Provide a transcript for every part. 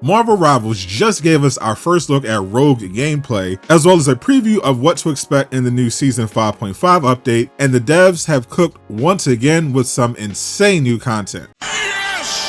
Marvel Rivals just gave us our first look at Rogue gameplay, as well as a preview of what to expect in the new Season 5.5 update, and the devs have cooked once again with some insane new content.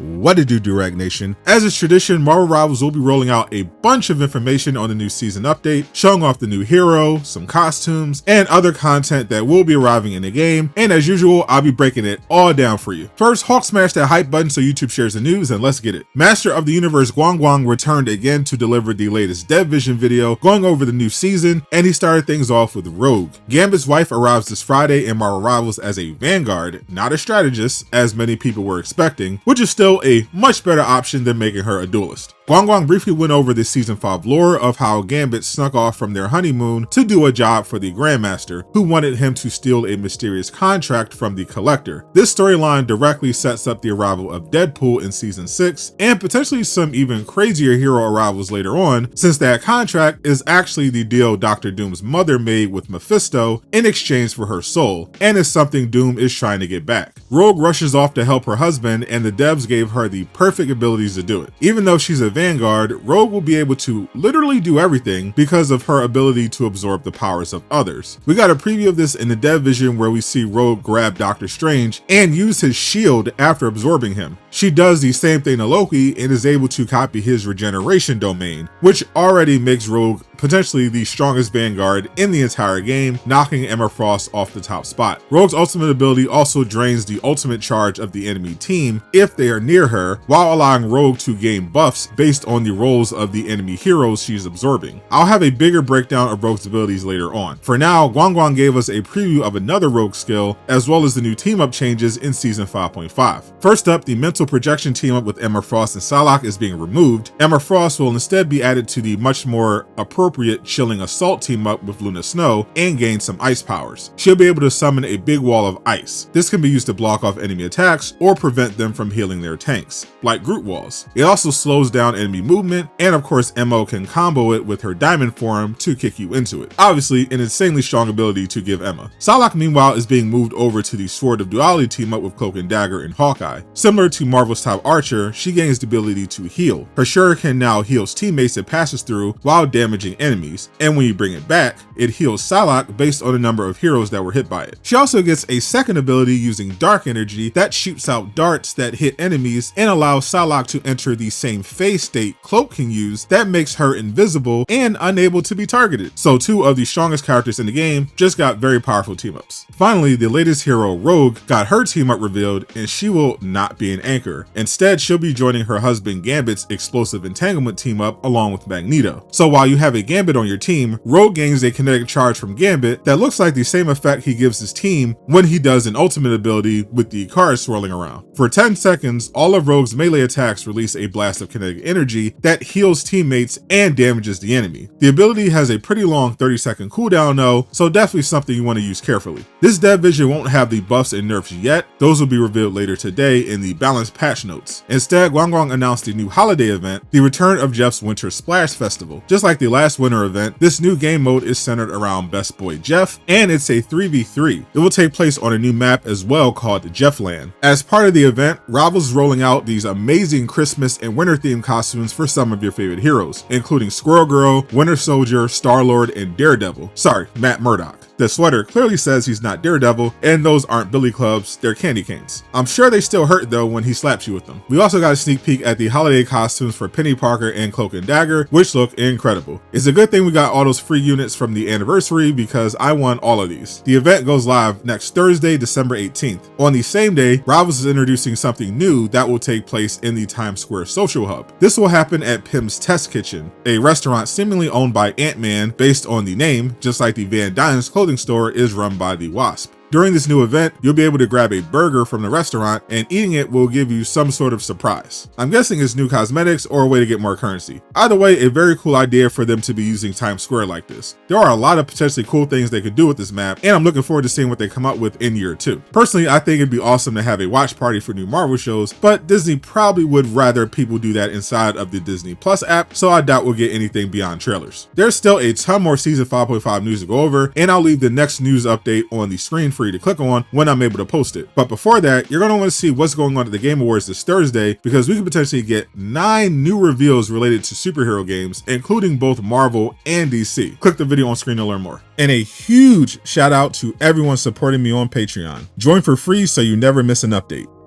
What it do, Durag Nation? As is tradition, Marvel Rivals will be rolling out a bunch of information on the new season update, showing off the new hero, some costumes, and other content that will be arriving in the game, and as usual, I'll be breaking it all down for you. First, Hawk smash that hype button so YouTube shares the news, and let's get it. Master of the Universe Guang returned again to deliver the latest dev vision video, going over the new season, and he started things off with Rogue. Gambit's wife arrives this Friday in Marvel Rivals as a Vanguard, not a strategist, as many people were expecting, which is still a much better option than making her a duelist. Guang briefly went over the Season 5 lore of how Gambit snuck off from their honeymoon to do a job for the Grandmaster, who wanted him to steal a mysterious contract from the Collector. This storyline directly sets up the arrival of Deadpool in Season 6, and potentially some even crazier hero arrivals later on, since that contract is actually the deal Doctor Doom's mother made with Mephisto in exchange for her soul, and is something Doom is trying to get back. Rogue rushes off to help her husband, and the devs gave her the perfect abilities to do it. Even though she's a Vanguard, Rogue will be able to literally do everything because of her ability to absorb the powers of others. We got a preview of this in the dev vision where we see Rogue grab Doctor Strange and use his shield after absorbing him. She does the same thing to Loki and is able to copy his regeneration domain, which already makes Rogue potentially the strongest Vanguard in the entire game, knocking Emma Frost off the top spot. Rogue's ultimate ability also drains the ultimate charge of the enemy team if they are near her, while allowing Rogue to gain buffs based on the roles of the enemy heroes she's absorbing. I'll have a bigger breakdown of Rogue's abilities later on. For now, Guang gave us a preview of another Rogue skill, as well as the new team-up changes in Season 5.5. First up, the mental projection team-up with Emma Frost and Psylocke is being removed. Emma Frost will instead be added to the much more appropriate chilling assault team-up with Luna Snow and gain some ice powers. She'll be able to summon a big wall of ice. This can be used to block off enemy attacks or prevent them from healing their tanks, like Groot walls. It also slows down enemy movement, and of course Emma can combo it with her diamond form to kick you into it. Obviously, an insanely strong ability to give Emma. Psylocke meanwhile is being moved over to the Sword of Duality team-up with Cloak and Dagger and Hawkeye. Similar to Marvel's top archer, she gains the ability to heal. Her shuriken now heals teammates it passes through while damaging enemies, and when you bring it back, it heals Psylocke based on the number of heroes that were hit by it. She also gets a second ability using dark energy that shoots out darts that hit enemies and allows Psylocke to enter the same phase state Cloak can use that makes her invisible and unable to be targeted. So two of the strongest characters in the game just got very powerful team-ups. Finally, the latest hero, Rogue, got her team-up revealed, and she will not be an anchor. Instead, she'll be joining her husband Gambit's explosive entanglement team-up along with Magneto. So while you have a Gambit on your team, Rogue gains a kinetic charge from Gambit that looks like the same effect he gives his team when he does an ultimate ability with the card swirling around. For 10 seconds, all of Rogue's melee attacks release a blast of kinetic energy that heals teammates and damages the enemy. The ability has a pretty long 30-second cooldown though, so definitely something you want to use carefully. This dev vision won't have the buffs and nerfs yet. Those will be revealed later today in the balanced patch notes. Instead, Guang announced the new holiday event, the return of Jeff's Winter Splash Festival. Just like the last winter event, this new game mode is centered around Best Boy Jeff, and it's a 3v3. It will take place on a new map as well called Jeffland. As part of the event, Rivals is rolling out these amazing Christmas and winter themed costumes for some of your favorite heroes, including Squirrel Girl, Winter Soldier, Star-Lord, and Daredevil. Sorry, Matt Murdock. The sweater clearly says he's not Daredevil, and those aren't billy clubs, they're candy canes. I'm sure they still hurt though when he slaps you with them. We also got a sneak peek at the holiday costumes for Penny Parker and Cloak and Dagger, which look incredible. It's a good thing we got all those free units from the anniversary because I won all of these. The event goes live next Thursday, December 18th. On the same day, Rivals is introducing something new that will take place in the Times Square Social Hub. This will happen at Pym's Test Kitchen, a restaurant seemingly owned by Ant-Man based on the name, just like the Van Dyne's clothing store is run by the Wasp. During this new event, you'll be able to grab a burger from the restaurant, and eating it will give you some sort of surprise. I'm guessing it's new cosmetics or a way to get more currency. Either way, a very cool idea for them to be using Times Square like this. There are a lot of potentially cool things they could do with this map, and I'm looking forward to seeing what they come up with in year 2. Personally, I think it'd be awesome to have a watch party for new Marvel shows, but Disney probably would rather people do that inside of the Disney Plus app, so I doubt we'll get anything beyond trailers. There's still a ton more Season 5.5 news to go over, and I'll leave the next news update on the screen for you to click on when I'm able to post it. But before that, you're going to want to see what's going on at the Game Awards this Thursday, because we could potentially get 9 new reveals related to superhero games, including both Marvel and DC. Click the video on screen to learn more. And a huge shout out to everyone supporting me on Patreon. Join for free so you never miss an update.